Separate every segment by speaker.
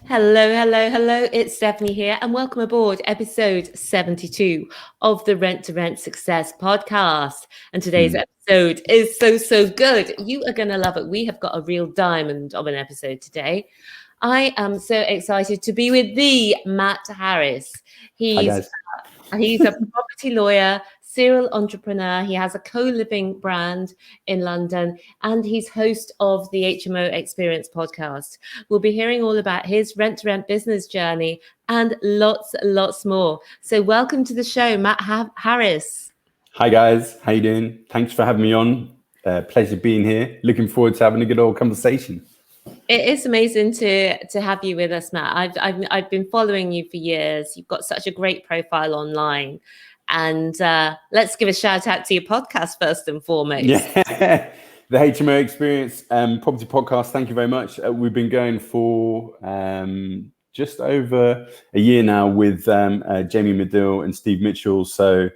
Speaker 1: Hello, hello, hello. It's Stephanie here, and welcome aboard episode 72 of the Rent to Rent Success podcast. And today's episode is so good. You are going to love it. We have got a real diamond of an episode today. I am so excited to be with the Matt Harris.
Speaker 2: Hi, guys.
Speaker 1: He's a property lawyer, serial entrepreneur. He has a co-living brand in London, and he's host of the HMO Experience Podcast. We'll be hearing all about his rent-to-rent business journey and lots more. So welcome to the show, Matt Harris.
Speaker 2: Hi, guys. How you doing? Thanks for having me on. Pleasure being here. Looking forward to having a good old conversation.
Speaker 1: It is amazing to have you with us, Matt. I've been following you for years. You've got such a great profile online. And let's give a shout out to your podcast first and foremost.
Speaker 2: Yeah, the HMO Experience Property Podcast. Thank you very much. We've been going for just over a year now with Jamie Medill and Steve Mitchell. So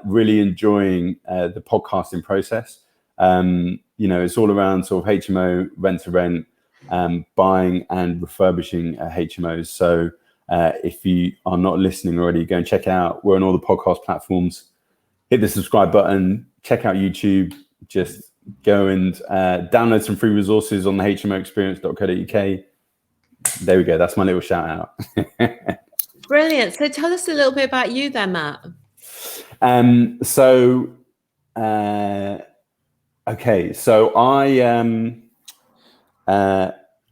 Speaker 2: really enjoying the podcasting process. It's all around sort of HMO, rent to rent, buying and refurbishing HMOs. So if you are not listening already, go and check it out. We're on all the podcast platforms. Hit the subscribe button, check out YouTube, just go and download some free resources on the hmoexperience.co.uk. There we go. That's my little shout out.
Speaker 1: Brilliant. So tell us a little bit about you then, Matt.
Speaker 2: Okay. So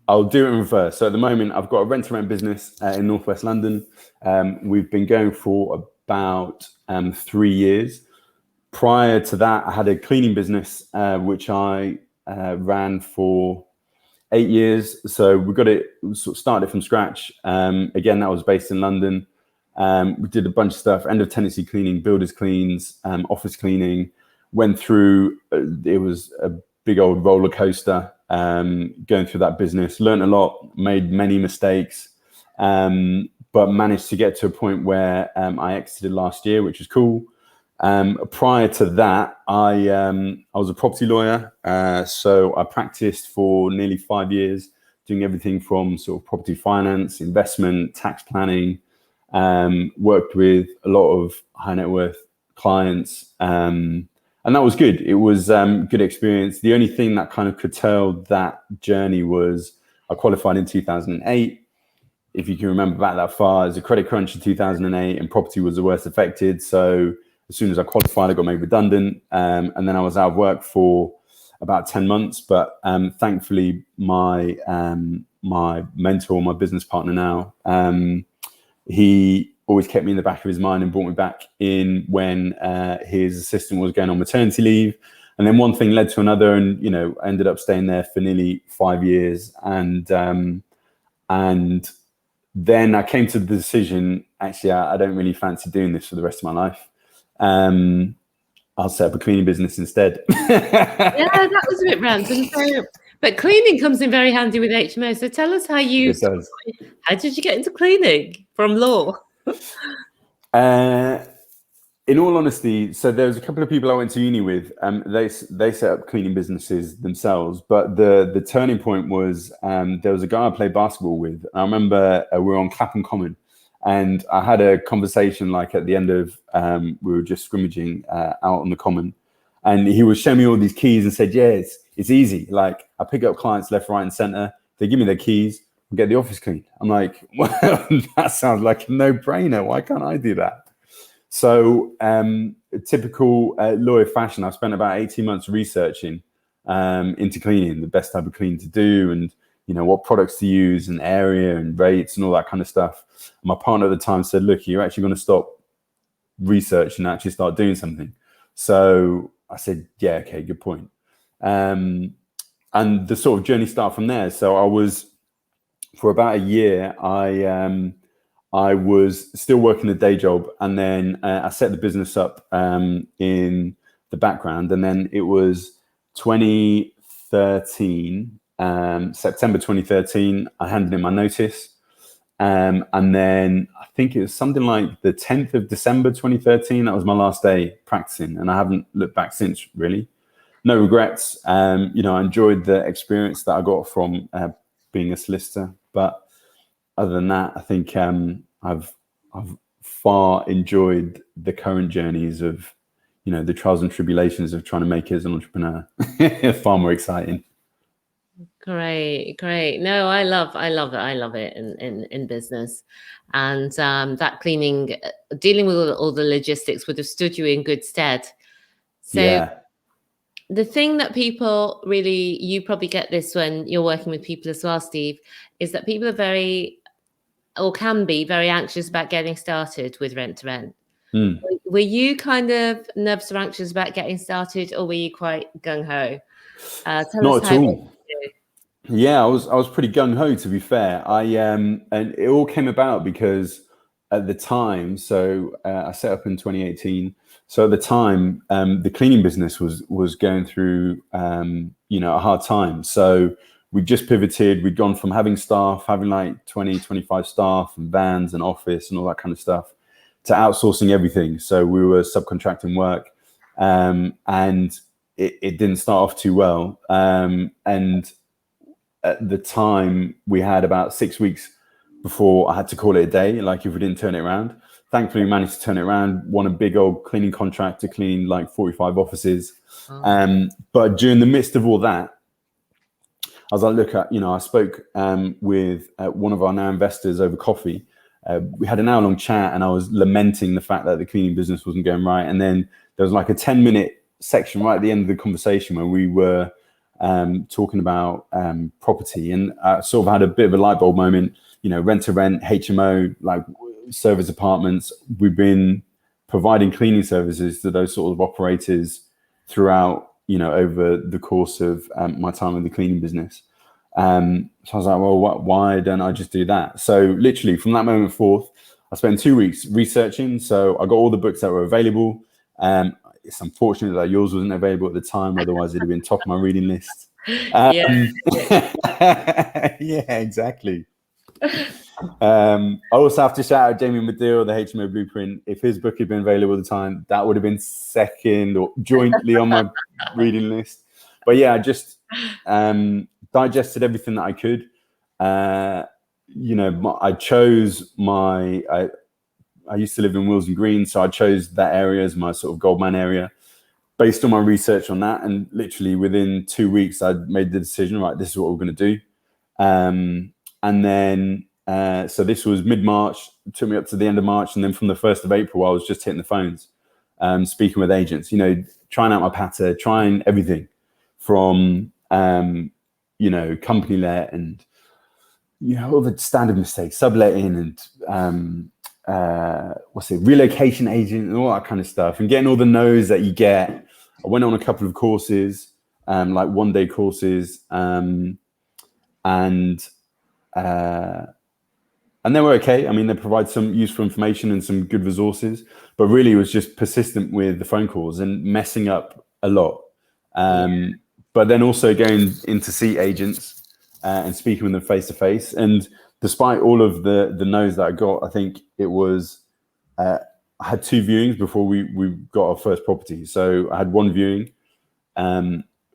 Speaker 2: I'll do it in reverse. So at the moment, I've got a rent-to-rent business in Northwest London. We've been going for about 3 years. Prior to that, I had a cleaning business, which I ran for 8 years. So we got it sort of started from scratch. Again, that was based in London. We did a bunch of stuff, end of tenancy cleaning, builders cleans, office cleaning. Went through, it was a big old roller coaster. Going through that business, learned a lot, made many mistakes, but managed to get to a point where I exited last year, which was cool. Prior to that, I was a property lawyer, so I practiced for nearly 5 years, doing everything from sort of property finance, investment, tax planning. Worked with a lot of high net worth clients. And that was good. It was good experience. The only thing that kind of curtailed that journey was I qualified in 2008. If you can remember back that far, as a credit crunch in 2008, and property was the worst affected. So as soon as I qualified, I got made redundant. And then I was out of work for about 10 months. But thankfully, my mentor, my business partner now, he always kept me in the back of his mind and brought me back in when his assistant was going on maternity leave. And then one thing led to another, and, I ended up staying there for nearly 5 years. And then I came to the decision, actually, I don't really fancy doing this for the rest of my life. I'll set up a cleaning business instead.
Speaker 1: Yeah, that was a bit random. But cleaning comes in very handy with HMO. So tell us how did you get into cleaning from law?
Speaker 2: In all honesty, so there was a couple of people I went to uni with. They set up cleaning businesses themselves, but the turning point was there was a guy I played basketball with. I remember we were on Clapham Common, and I had a conversation like at the end of we were just scrimmaging out on the common, and he was showing me all these keys and said, "Yeah, it's easy. Like I pick up clients left, right, and center. They give me their keys. Get the office cleaned." I'm like, well, that sounds like a no-brainer. Why can't I do that? So typical lawyer fashion, I spent about 18 months researching into cleaning, the best type of cleaning to do, and what products to use, and area and rates and all that kind of stuff. My partner at the time said, "Look, you're actually going to stop research and actually start doing something." So I said, "Yeah, okay, good point." And the sort of journey started from there. So I was, for about a year, I was still working a day job, and then I set the business up in the background. And then it was 2013, September 2013, I handed in my notice. And then I think it was something like the 10th of December 2013. That was my last day practicing, and I haven't looked back since, really. No regrets. I enjoyed the experience that I got from being a solicitor, but other than that, I think I've far enjoyed the current journeys of, the trials and tribulations of trying to make it as an entrepreneur. Far more exciting.
Speaker 1: Great. No, I love it in business, and that cleaning, dealing with all the logistics would have stood you in good stead. So the thing that people really, you probably get this when you're working with people as well, Steve, is that people are very, or can be very anxious about getting started with rent to rent. Were you kind of nervous or anxious about getting started, or were you quite gung ho?
Speaker 2: Not at all. Yeah, I was pretty gung ho, to be fair. And it all came about because at the time, so I set up in 2018. So at the time, the cleaning business was going through a hard time. So we just pivoted. We'd gone from having like 20, 25 staff and vans and office and all that kind of stuff, to outsourcing everything. So we were subcontracting work, and it didn't start off too well. And at the time, we had about 6 weeks before I had to call it a day, like if we didn't turn it around. Thankfully, we managed to turn it around, won a big old cleaning contract to clean like 45 offices. But during the midst of all that, I was like, look, I spoke with one of our now investors over coffee. We had an hour-long chat, and I was lamenting the fact that the cleaning business wasn't going right. And then there was like a 10-minute section right at the end of the conversation where we were talking about property, and I sort of had a bit of a light bulb moment. Rent to rent, HMO, like service apartments. We've been providing cleaning services to those sort of operators throughout, over the course of my time in the cleaning business. So I was like, well, why don't I just do that? So literally from that moment forth, I spent 2 weeks researching. So I got all the books that were available. It's unfortunate that yours wasn't available at the time, otherwise it'd have been top of my reading list. Yeah, exactly. I also have to shout out Jamie Medill, the HMO Blueprint. If his book had been available at the time, that would have been second or jointly on my reading list. But yeah, I just digested everything that I could. I chose I used to live in Willesden Green, so I chose that area as my sort of Goldman area based on my research on that. And literally within 2 weeks, I made the decision, right, this is what we're going to do. And then, so this was mid-March, it took me up to the end of March. And then from the 1st of April, I was just hitting the phones, speaking with agents, trying out my patter, trying everything from, company let and, all the standard mistakes, subletting and, relocation agent and all that kind of stuff, and getting all the no's that you get. I went on a couple of courses, like one-day courses, and they were okay. I mean, they provide some useful information and some good resources, but really it was just persistent with the phone calls and messing up a lot. But then also going in to see agents and speaking with them face to face. And despite all of the no's that I got, I think it was, I had 2 viewings before we got our first property. So I had 1 viewing,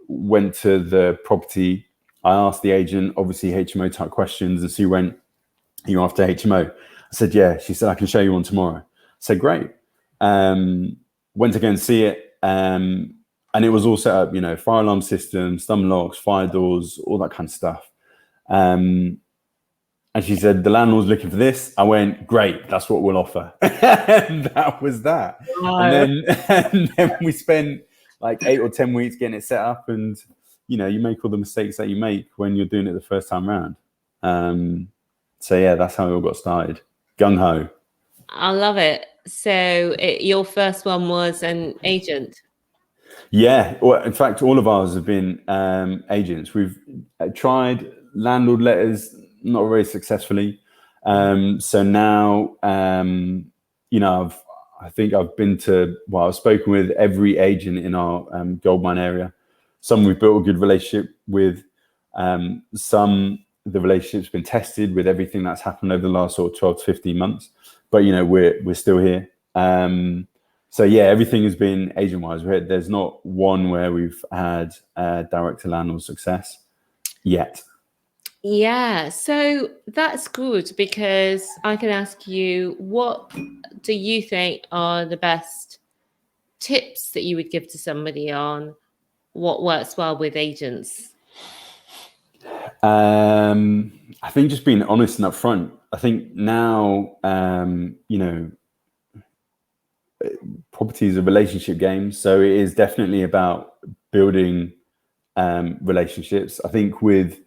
Speaker 2: went to the property. I asked the agent, obviously HMO type questions, and she went, "Are you after HMO?" I said, "Yeah." She said, "I can show you one tomorrow." I said, "Great." Went to go and see it. And it was all set up, fire alarm system, stun locks, fire doors, all that kind of stuff. And she said, "The landlord's looking for this." I went, "Great, that's what we'll offer." And that was that. Wow. And then we spent like 8 or 10 weeks getting it set up. And, you make all the mistakes that you make when you're doing it the first time around. So yeah, that's how it all got started. Gung ho.
Speaker 1: I love it. So your first one was an agent?
Speaker 2: Yeah. Well, in fact, all of ours have been agents. We've tried landlord letters, not very successfully. So now, I think I've been to, I've spoken with every agent in our Goldmine area. Some we've built a good relationship with. Some the relationship's been tested with everything that's happened over the last sort of 12 to 15 months. But, we're still here. So yeah, everything has been agent-wise. There's not one where we've had direct to landlord success yet.
Speaker 1: Yeah, so that's good because I can ask you, what do you think are the best tips that you would give to somebody on what works well with agents?
Speaker 2: I think just being honest and upfront. I think now, property is a relationship game, so it is definitely about building relationships. I think with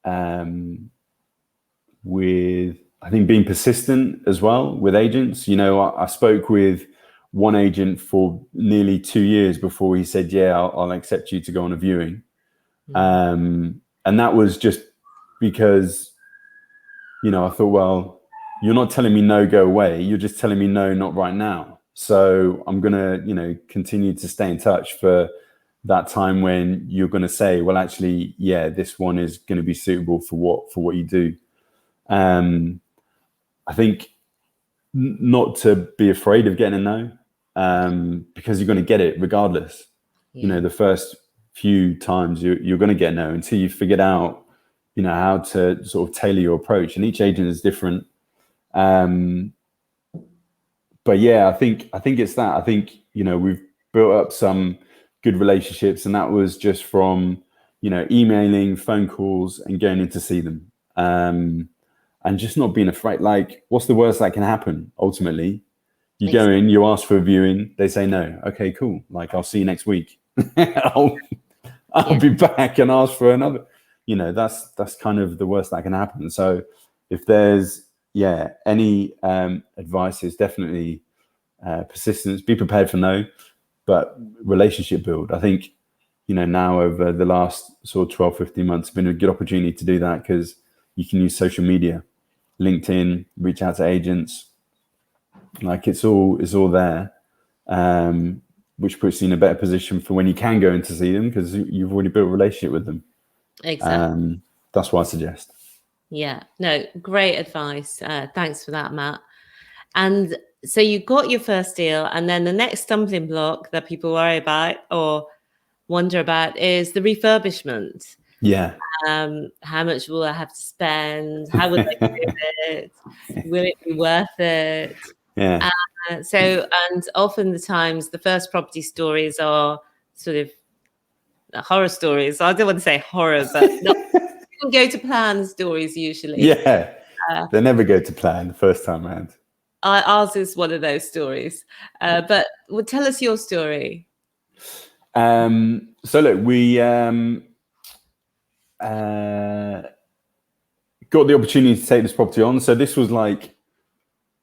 Speaker 2: I think being persistent as well with agents. I spoke with one agent for nearly 2 years before he said, "Yeah, I'll accept you to go on a viewing." And that was just because, I thought, well, you're not telling me no, go away. You're just telling me no, not right now. So I'm going to, continue to stay in touch for that time when you're going to say, well, actually, yeah, this one is going to be suitable for what you do. I think not to be afraid of getting a no, because you're going to get it regardless.
Speaker 1: Yeah.
Speaker 2: The first few times you're going to get no until you figured out, how to sort of tailor your approach. And each agent is different. But yeah, I think it's that. I think, we've built up some good relationships, and that was just from, emailing, phone calls, and going in to see them. And just not being afraid. Like, what's the worst that can happen? Ultimately, you go in, you ask for a viewing, they say no. Okay, cool. Like, I'll see you next week. I'll be back and ask for another. That's kind of the worst that can happen. So if there's any advice, is definitely persistence. Be prepared for no, but relationship build. I think now over the last sort of 12, 15 months, it's been a good opportunity to do that, because you can use social media, LinkedIn, reach out to agents. Like, it's all there, which puts you in a better position for when you can go in to see them, because you've already built a relationship with them.
Speaker 1: Exactly.
Speaker 2: That's what I suggest.
Speaker 1: Yeah, no, great advice. Thanks for that, Matt. And so you got your first deal, and then the next stumbling block that people worry about or wonder about is the refurbishment.
Speaker 2: Yeah.
Speaker 1: How much will I have to spend? How will I do it? Will it be worth it?
Speaker 2: Yeah.
Speaker 1: And often the times the first property stories are sort of horror stories. I don't want to say horror, but not go to plan stories usually.
Speaker 2: Yeah. They never go to plan the first time around.
Speaker 1: Ours is one of those stories. But tell us your story.
Speaker 2: So look, we got the opportunity to take this property on. So this was like,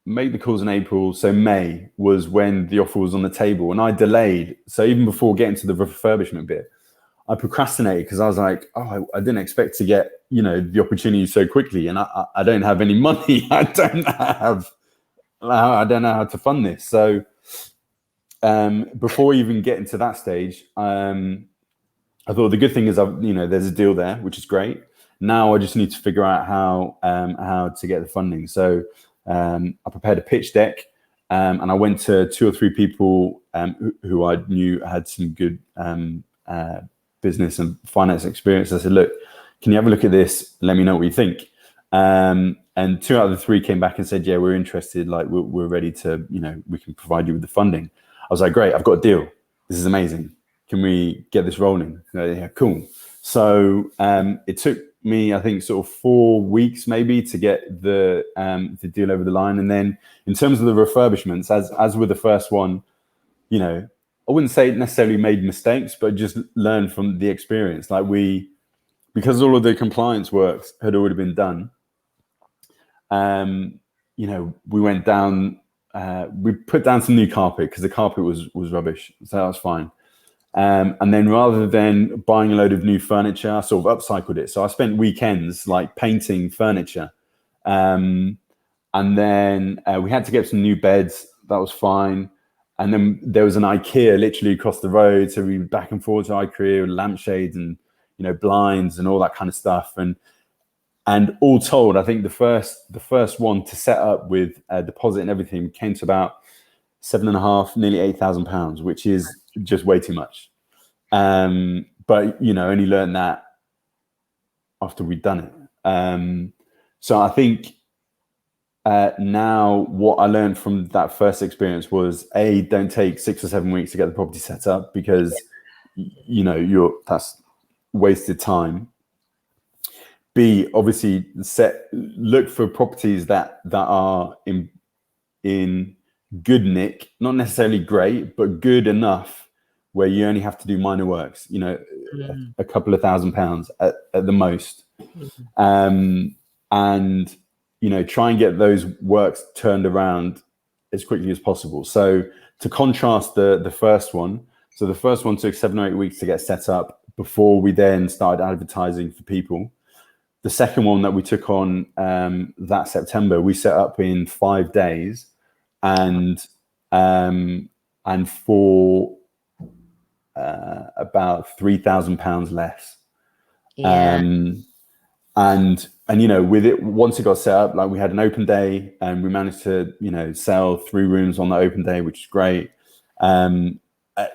Speaker 2: made the calls in April. So May was when the offer was on the table, and I delayed. So even before getting to the refurbishment bit, I procrastinated because I was like, oh, I didn't expect to get, the opportunity so quickly. And I don't have any money. I don't know how to fund this. So before even getting to that stage, I thought the good thing is, there's a deal there, which is great. Now I just need to figure out how to get the funding. So I prepared a pitch deck, and I went to 2 or 3 people who I knew had some good business and finance experience. I said, look, can you have a look at this? Let me know what you think. And 2 out of the 3 came back and said, yeah, we're interested. Like, we're ready to, we can provide you with the funding. I was like, great, I've got a deal. This is amazing. Can we get this rolling? Yeah, cool. So it took me, I think, sort of 4 weeks maybe to get the deal over the line. And then in terms of the refurbishments, as with the first one, I wouldn't say it necessarily made mistakes, but just learned from the experience. Like, because all of the compliance works had already been done, we went down, we put down some new carpet because the carpet was rubbish. So that was fine. And then rather than buying a load of new furniture, I sort of upcycled it. So I spent weekends like painting furniture. And then we had to get some new beds. That was fine. And then there was an IKEA literally across the road. So we were back and forth to IKEA, lampshades and, blinds and all that kind of stuff. And all told, I think the first one to set up with a deposit and everything came to about £7,500, nearly £8,000, which is just way too much. But only learned that after we'd done it. So I think now what I learned from that first experience was don't take 6 or 7 weeks to get the property set up, because that's wasted time. B, obviously look for properties that are in good nick, not necessarily great, but good enough where you only have to do minor works, a couple of £1,000 at the most. And try and get those works turned around as quickly as possible. So to contrast the first one, so the first one took 7 or 8 weeks to get set up before we then started advertising for people. The second one that we took on that September, we set up in 5 days, and for about £3,000 less.
Speaker 1: Yeah.
Speaker 2: And with it, once it got set up, like we had an open day, and we managed to sell 3 rooms on the open day, which is great.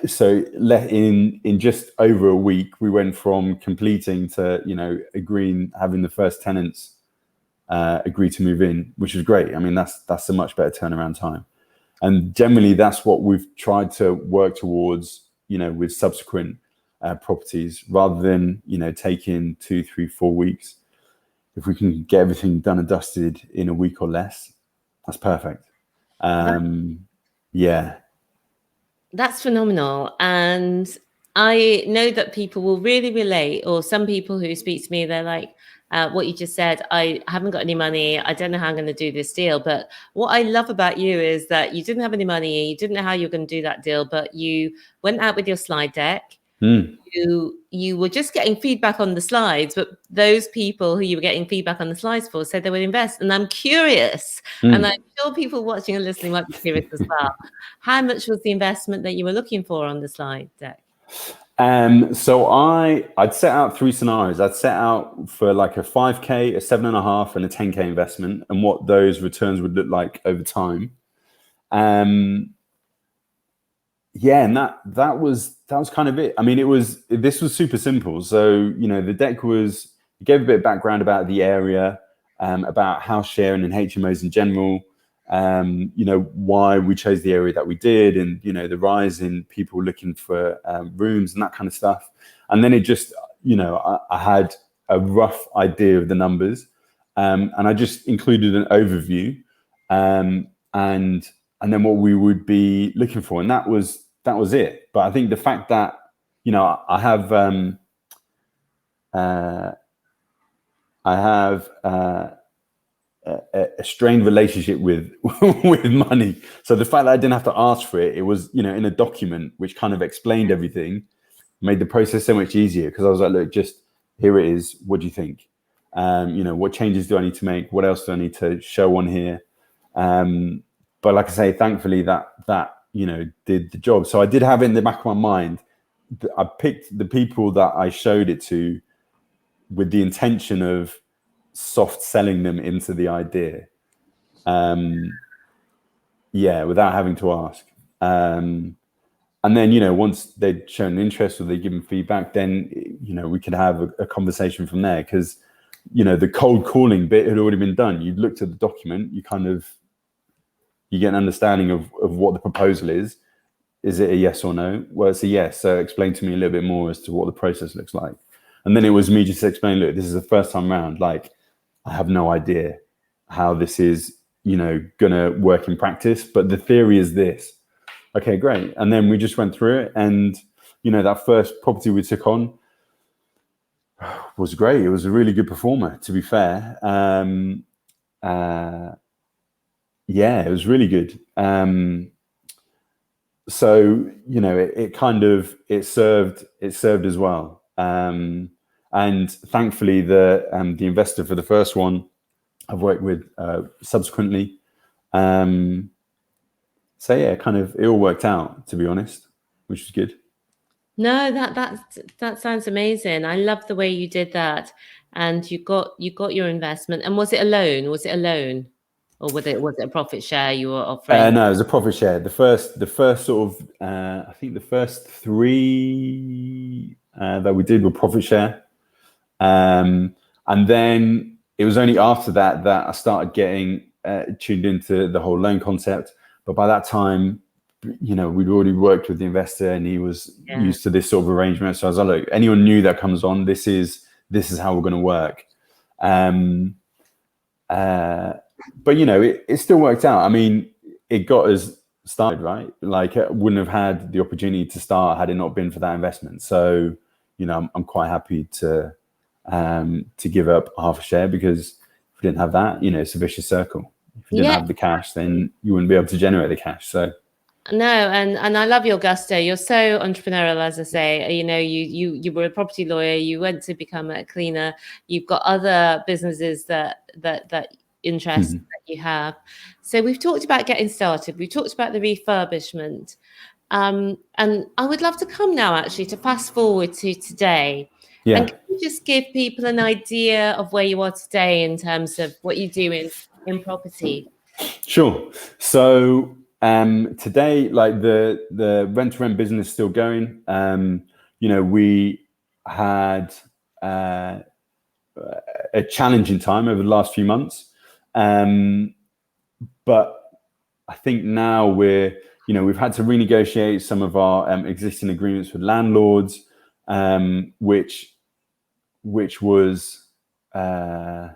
Speaker 2: So in just over a week, we went from completing to agreeing, having the first tenants agree to move in, which is great. I mean, that's a much better turnaround time. And generally, that's what we've tried to work towards, with subsequent properties, rather than taking 2, 3, 4 weeks. If we can get everything done and dusted in a week or less, that's perfect. Yeah.
Speaker 1: That's phenomenal. And I know that people will really relate, or some people who speak to me, they're like, what you just said, I haven't got any money. I don't know how I'm going to do this deal. But what I love about you is that you didn't have any money. You didn't know how you were going to do that deal, but you went out with your slide deck. You were just getting feedback on the slides, but those people who you were getting feedback on the slides for said they would invest. And I'm curious, and I'm sure people watching and listening might be curious as well. How much was the investment that you were looking for on the slide deck?
Speaker 2: So I'd set out 3 scenarios. I'd set out for like a 5K, a 7.5, and a 10K investment, and what those returns would look like over time. Yeah, and that was kind of it. I mean, this was super simple. So, the deck it gave a bit of background about the area, about house sharing and HMOs in general, why we chose the area that we did, and, the rise in people looking for rooms and that kind of stuff. And then it just, I had a rough idea of the numbers, and I just included an overview, and then what we would be looking for, and that was it. But I think the fact that I have a strained relationship with with money. So the fact that I didn't have to ask for it, it was in a document which kind of explained everything, made the process so much easier, because I was like, look, just here it is. What do you think? What changes do I need to make? What else do I need to show on here? But like I say, thankfully that did the job. So I did have it in the back of my mind. I picked the people that I showed it to with the intention of soft selling them into the idea. Without having to ask. And then, once they'd shown interest or they'd given feedback, then, we could have a conversation from there, because, the cold calling bit had already been done. You'd looked at the document, you get an understanding of what the proposal is. Is it a yes or no? Well, it's a yes. So explain to me a little bit more as to what the process looks like. And then it was me just explaining, look, this is the first time round. Like, I have no idea how this is, going to work in practice, but the theory is this. Okay, great. And then we just went through it, and, that first property we took on was great. It was a really good performer, to be fair. Yeah, it was really good. So, it served as well. And thankfully the investor for the first one I've worked with subsequently. So yeah, it all worked out, to be honest, which was good.
Speaker 1: No, that sounds amazing. I love the way you did that, and you got your investment. And was it a loan? Or was it a profit share you were offering?
Speaker 2: No, it was a profit share. The first sort of, I think the first 3 that we did were profit share. And then it was only after that I started getting tuned into the whole loan concept. But by that time, we'd already worked with the investor, and he was used to this sort of arrangement. So I was like, look, anyone new that comes on, this is how we're going to work. But it still worked out. I mean, it got us started, right? Like, I wouldn't have had the opportunity to start had it not been for that investment. So, I'm quite happy to give up half a share, because if we didn't have that, it's a vicious circle. If you didn't have the cash, then you wouldn't be able to generate the cash. So.
Speaker 1: No, and I love your gusto. You're so entrepreneurial, as I say. You were a property lawyer. You went to become a cleaner. You've got other businesses that interest that you have. So we've talked about getting started. We've talked about the refurbishment, and I would love to come now, actually, to fast forward to today.
Speaker 2: Yeah.
Speaker 1: And can you just give people an idea of where you are today in terms of what you do in property?
Speaker 2: Sure. So. Today, like the rent-to-rent business is still going. We had a challenging time over the last few months, but I think now we've had to renegotiate some of our existing agreements with landlords, which was I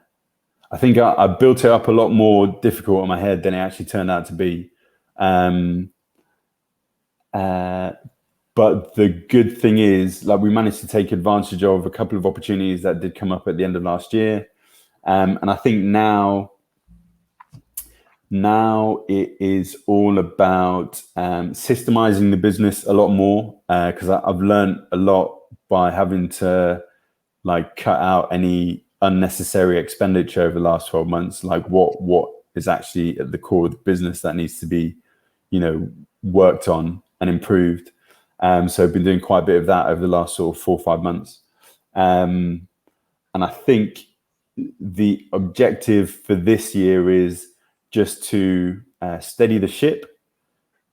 Speaker 2: think I built it up a lot more difficult in my head than it actually turned out to be. But the good thing is, like, we managed to take advantage of a couple of opportunities that did come up at the end of last year. And I think now it is all about systemizing the business a lot more, because I've learned a lot by having to cut out any unnecessary expenditure over the last 12 months, like what is actually at the core of the business that needs to be worked on and improved. So I've been doing quite a bit of that over the last sort of 4 or 5 months. And I think the objective for this year is just to steady the ship,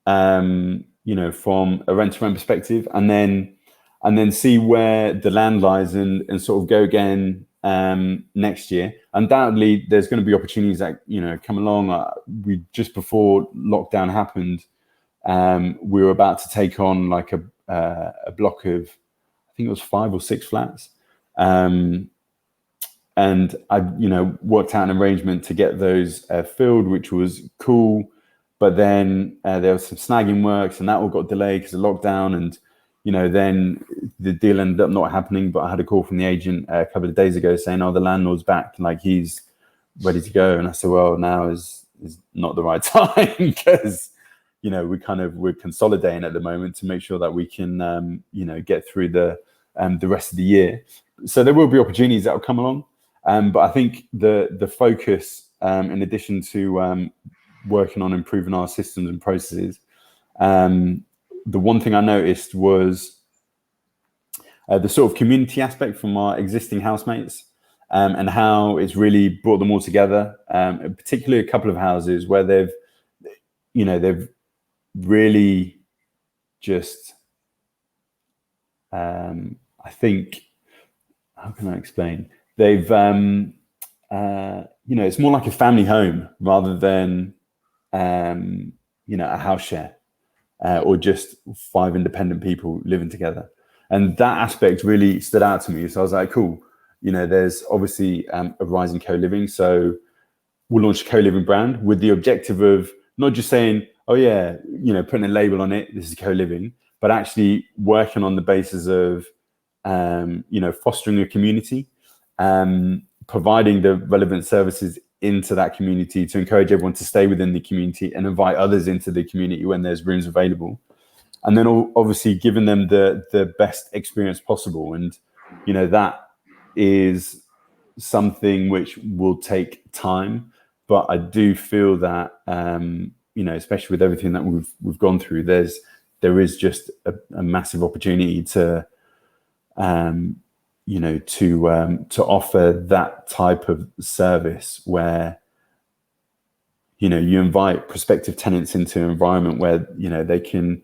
Speaker 2: from a rent-to-rent perspective, and then see where the land lies and sort of go again next year. Undoubtedly, there's going to be opportunities that come along. We just before lockdown happened, we were about to take on like a block of, I think it was 5 or 6 flats, and I worked out an arrangement to get those filled, which was cool. But then there was some snagging works, and that all got delayed because of lockdown, and then the deal ended up not happening. But I had a call from the agent a couple of days ago saying, "Oh, the landlord's back, like he's ready to go." And I said, "Well, now is not the right time because we're consolidating at the moment to make sure that we can get through the rest of the year. So there will be opportunities that will come along, but I think the focus, in addition to working on improving our systems and processes, the one thing I noticed was the sort of community aspect from our existing housemates, and how it's really brought them all together. Particularly a couple of houses where they've really just, I think, how can I explain? They've, it's more like a family home rather than, a house share, or just 5 independent people living together. And that aspect really stood out to me. So I was like, cool. There's obviously a rise in co-living. So we'll launch a co-living brand with the objective of not just saying, oh yeah, putting a label on it, this is co-living, but actually working on the basis of, fostering a community, providing the relevant services into that community to encourage everyone to stay within the community and invite others into the community when there's rooms available. And then obviously giving them the best experience possible. And, that is something which will take time, but I do feel that, especially with everything that we've gone through, there is just a massive opportunity to offer that type of service where, you invite prospective tenants into an environment where, they can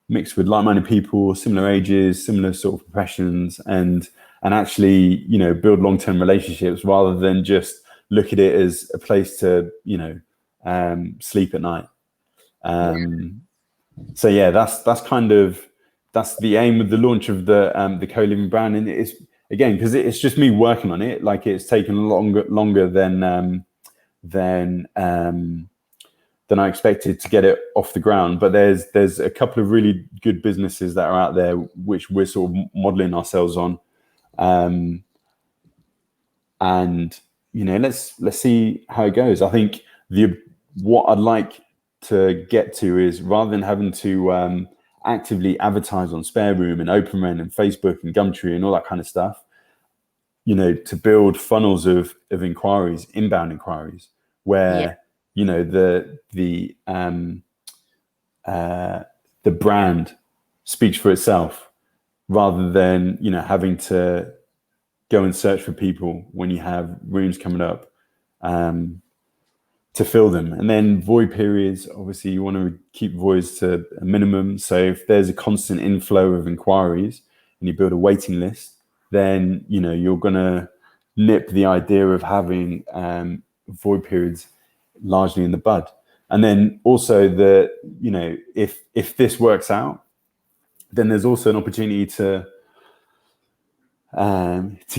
Speaker 2: mix with like-minded people, similar ages, similar sort of professions, and and actually, build long-term relationships rather than just look at it as a place to, sleep at night. So yeah, that's the aim of the launch of the co-living brand. And it's, again, because it's just me working on it, like it's taken longer than I expected to get it off the ground. But there's a couple of really good businesses that are out there which we're sort of modeling ourselves on. And let's see how it goes. I think what I'd like to get to is, rather than having to actively advertise on Spare Room and OpenRent and Facebook and Gumtree and all that kind of stuff, to build funnels of inquiries, inbound inquiries, where the brand speaks for itself, rather than having to go and search for people when you have rooms coming up to fill them. And then void periods, obviously you want to keep voids to a minimum. So if there's a constant inflow of inquiries and you build a waiting list, then you're going to nip the idea of having void periods largely in the bud. And then also if this works out, then there's also an opportunity to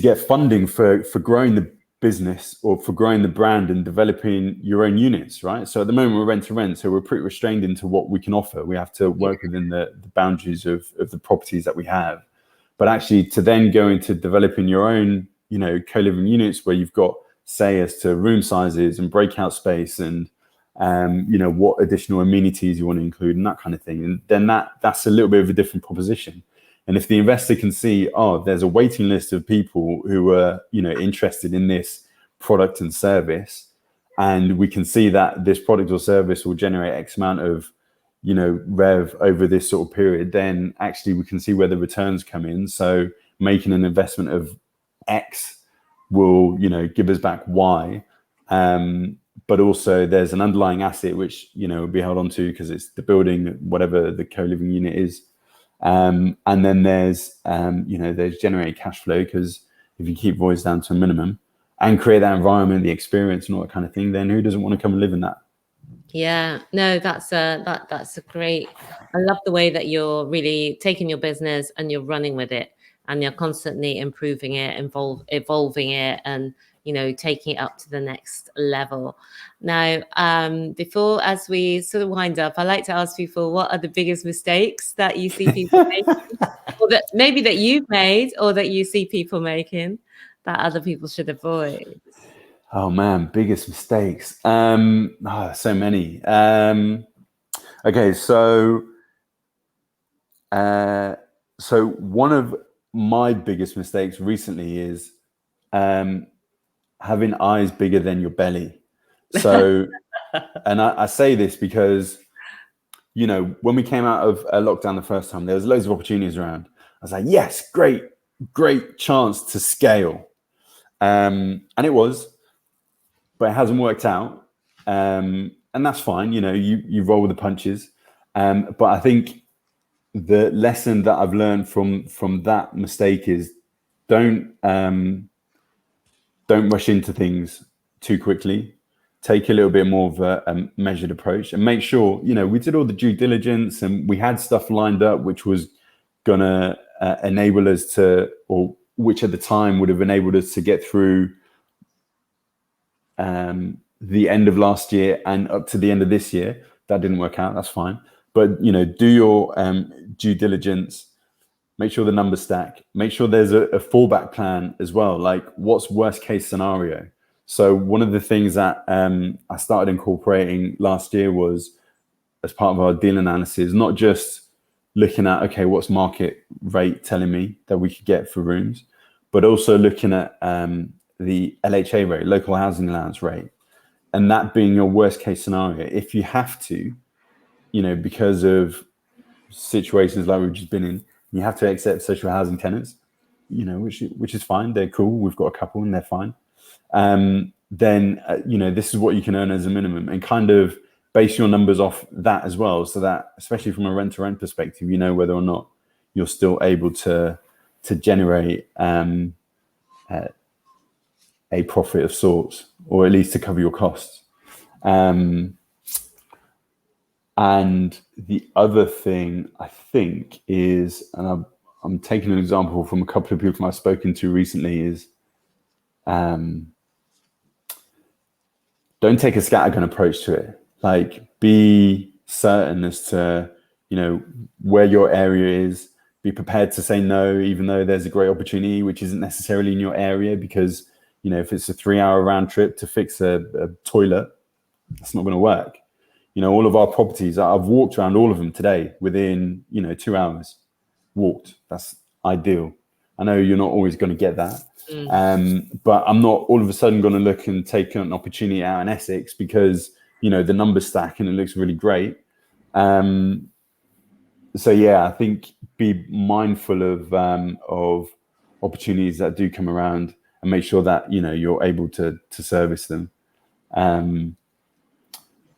Speaker 2: get funding for growing the business or for growing the brand and developing your own units, right? So at the moment we're rent to rent, so we're pretty restrained into what we can offer. We have to work within the boundaries of the properties that we have. But actually, to then go into developing your own, co-living units where you've got say as to room sizes and breakout space and what additional amenities you want to include and that kind of thing, and then that's a little bit of a different proposition. And if the investor can see, there's a waiting list of people who are, interested in this product and service, and we can see that this product or service will generate X amount of, rev over this sort of period, then actually we can see where the returns come in. So making an investment of X will, give us back Y. But also there's an underlying asset which, will be held on to because it's the building, whatever the co-living unit is. And then there's generated cash flow, because if you keep voids down to a minimum and create that environment, the experience and all that kind of thing, then who doesn't want to come and live in that?
Speaker 1: Yeah, no, that's a great, I love the way that you're really taking your business and you're running with it, and you're constantly improving it, evolving it, and taking it up to the next level. Now, before, as we sort of wind up, I like to ask people, what are the biggest mistakes that you see people making, or that maybe that you've made, or that you see people making that other people should avoid?
Speaker 2: Oh man, biggest mistakes. So many. Okay, so one of my biggest mistakes recently is having eyes bigger than your belly. So, and I say this because, when we came out of lockdown the first time, there was loads of opportunities around. I was like, yes, great chance to scale. And it was, but it hasn't worked out. And that's fine. You roll with the punches. But I think the lesson that I've learned from that mistake is don't rush into things too quickly. Take a little bit more of a measured approach, and make sure, we did all the due diligence and we had stuff lined up, which was going to enable us to, or which at the time would have enabled us to get through the end of last year and up to the end of this year. That didn't work out. That's fine. But, do your due diligence, make sure the numbers stack, make sure there's a fallback plan as well. Like, what's worst case scenario? So one of the things that I started incorporating last year was, as part of our deal analysis, not just looking at, okay, what's market rate telling me that we could get for rooms, but also looking at the LHA rate, local housing allowance rate, and that being your worst case scenario. If you have to, because of situations like we've just been in, you have to accept social housing tenants, which is fine. They're cool. We've got a couple and they're fine. Then, this is what you can earn as a minimum, and kind of base your numbers off that as well. So that, especially from a rent to rent perspective, whether or not you're still able to to generate a profit of sorts, or at least to cover your costs. And the other thing I think is, and I'm taking an example from a couple of people I've spoken to recently, is don't take a scattergun approach to it. Like, be certain as to, where your area is. Be prepared to say no, even though there's a great opportunity which isn't necessarily in your area, because, if it's a 3-hour round trip to fix a toilet, that's not going to work. All of our properties, I've walked around all of them today within, 2 hours. Walked. That's ideal. I know you're not always going to get that. But I'm not all of a sudden going to look and take an opportunity out in Essex because, the numbers stack and it looks really great. So yeah, I think be mindful of opportunities that do come around, and make sure that, you're able to service them. And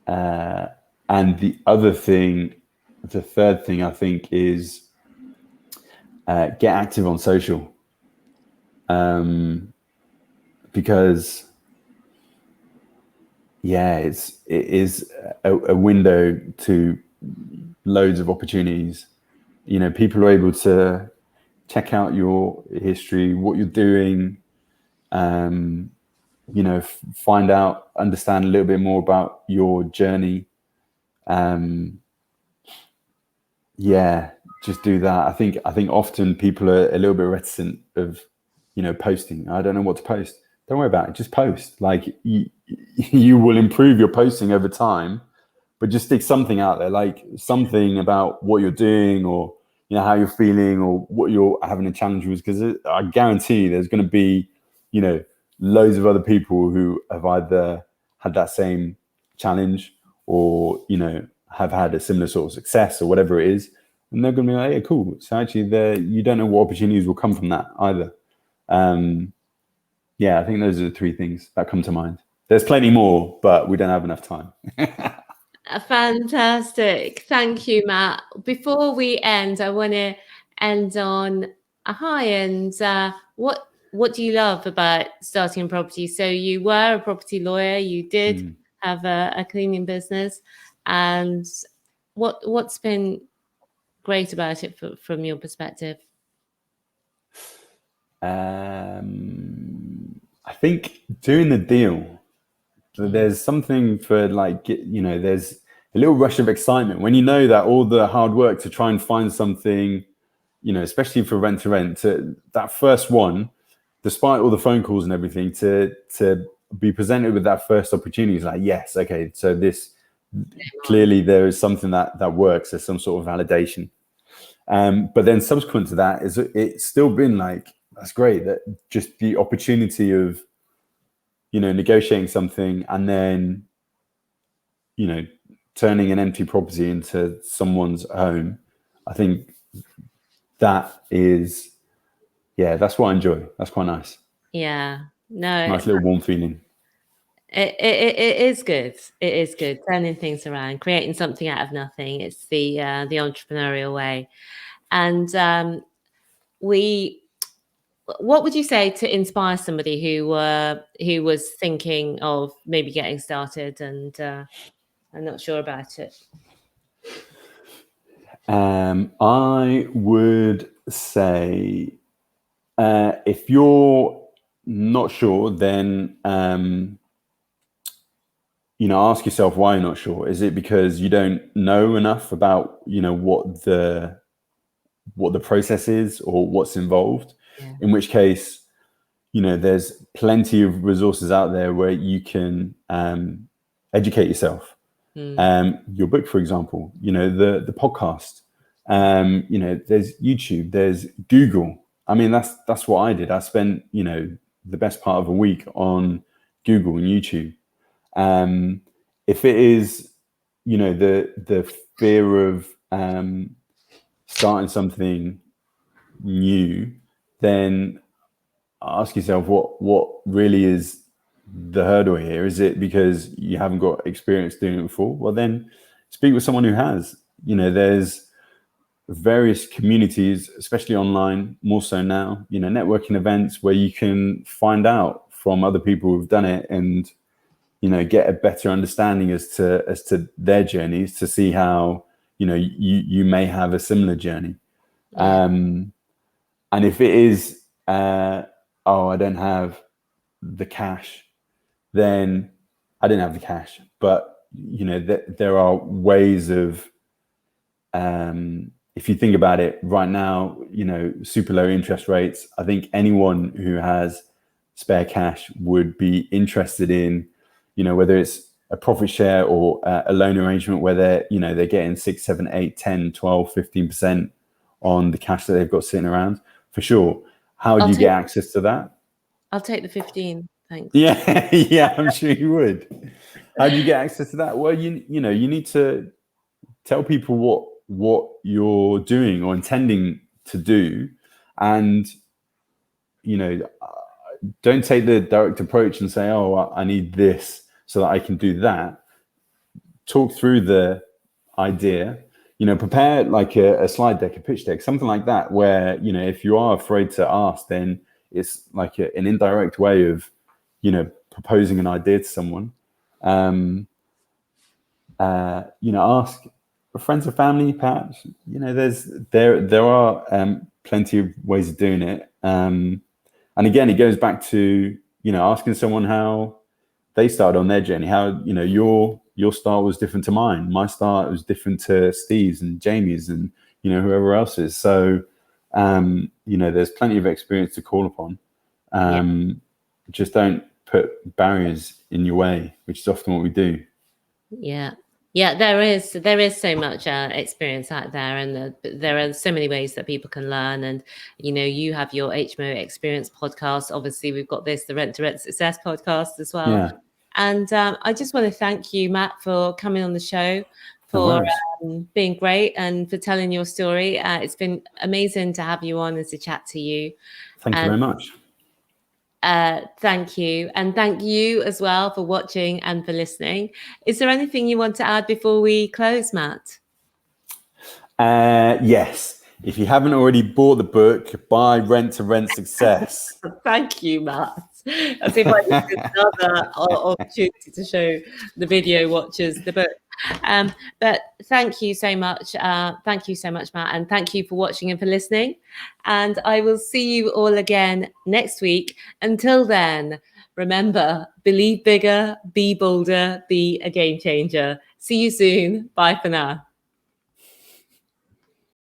Speaker 2: the third thing I think is get active on social. Because it is a window to loads of opportunities. People are able to check out your history, what you're doing, understand a little bit more about your journey. Just do that. I think often people are a little bit reticent of, posting. I don't know what to post. Don't worry about it. Just post. Like, you will improve your posting over time, but just stick something out there, like something about what you're doing, or, how you're feeling, or what you're having a challenge with. Because I guarantee there's going to be, loads of other people who have either had that same challenge, or, have had a similar sort of success, or whatever it is. And they're going to be like, hey, cool. So actually you don't know what opportunities will come from that either. I think those are the 3 things that come to mind. There's plenty more, but we don't have enough time.
Speaker 1: Fantastic. Thank you, Matt. Before we end, I want to end on a high. And what do you love about starting a property? So you were a property lawyer. You did have a cleaning business. And what's been great about it from your perspective?
Speaker 2: I think doing the deal, there's something for, like, there's a little rush of excitement when you know that all the hard work to try and find something, especially for rent to rent, to that first one, despite all the phone calls and everything, to be presented with that first opportunity is like, yes, okay, so this clearly there is something that works. There's some sort of validation. But then subsequent to that, it's still been like, that's great, that just the opportunity of, negotiating something, and then, turning an empty property into someone's home. I think that is, that's what I enjoy. That's quite nice.
Speaker 1: Yeah, no,
Speaker 2: nice little warm feeling.
Speaker 1: It is good. It is good, turning things around, creating something out of nothing. It's the entrepreneurial way. And what would you say to inspire somebody who was thinking of maybe getting started and I'm not sure about it?
Speaker 2: I would say, if you're not sure, then ask yourself why you're not sure. Is it because you don't know enough about what the process is, or what's involved?
Speaker 1: Yeah.
Speaker 2: In which case, there's plenty of resources out there where you can educate yourself. Your book, for example, the podcast, there's YouTube, there's Google. I mean, that's what I did. I spent, the best part of a week on Google and YouTube. If it is, the fear of starting something new, then ask yourself what really is the hurdle here. Is it because you haven't got experience doing it before? Well, then speak with someone who has. There's various communities, especially online, more so now, networking events where you can find out from other people who've done it and, get a better understanding as to their journeys, to see how, you may have a similar journey. Yeah. And if it is, I don't have the cash, then I didn't have the cash. But, there are ways of, if you think about it right now, super low interest rates. I think anyone who has spare cash would be interested in, whether it's a profit share or a loan arrangement where they're getting 6, 7, 8, 10, 12, 15% on the cash that they've got sitting around, for sure. How do you get access to that?
Speaker 1: I'll take the 15. Thanks.
Speaker 2: Yeah, I'm sure you would. How do you get access to that? Well, you need to tell people what you're doing or intending to do, and don't take the direct approach and say, I need this so that I can do that. Talk through the idea, prepare like a slide deck, a pitch deck, something like that, where if you are afraid to ask, then it's like an indirect way of proposing an idea to someone. Ask friends or family, perhaps. There are plenty of ways of doing it, and again, it goes back to asking someone how they started on their journey, how your start was different to mine, my start was different to Steve's and Jamie's and whoever else's. So there's plenty of experience to call upon. Just don't put barriers in your way, which is often what we do.
Speaker 1: Yeah, there is so much experience out there, and there are so many ways that people can learn. And you have your HMO Experience Podcast. Obviously, we've got the Rent to Rent Success Podcast as well.
Speaker 2: Yeah.
Speaker 1: And I just want to thank you, Matt, for coming on the show, for being great, and for telling your story. It's been amazing to have you on and to chat to you.
Speaker 2: Thank you very much.
Speaker 1: Thank you. And thank you as well for watching and for listening. Is there anything you want to add before we close, Matt?
Speaker 2: Yes. If you haven't already bought the book, buy Rent to Rent Success.
Speaker 1: Thank you, Matt. I'll see if I can get another opportunity to show the video watchers the book. But thank you so much. Thank you so much, Matt. And thank you for watching and for listening. And I will see you all again next week. Until then, remember, believe bigger, be bolder, be a game changer. See you soon. Bye for now.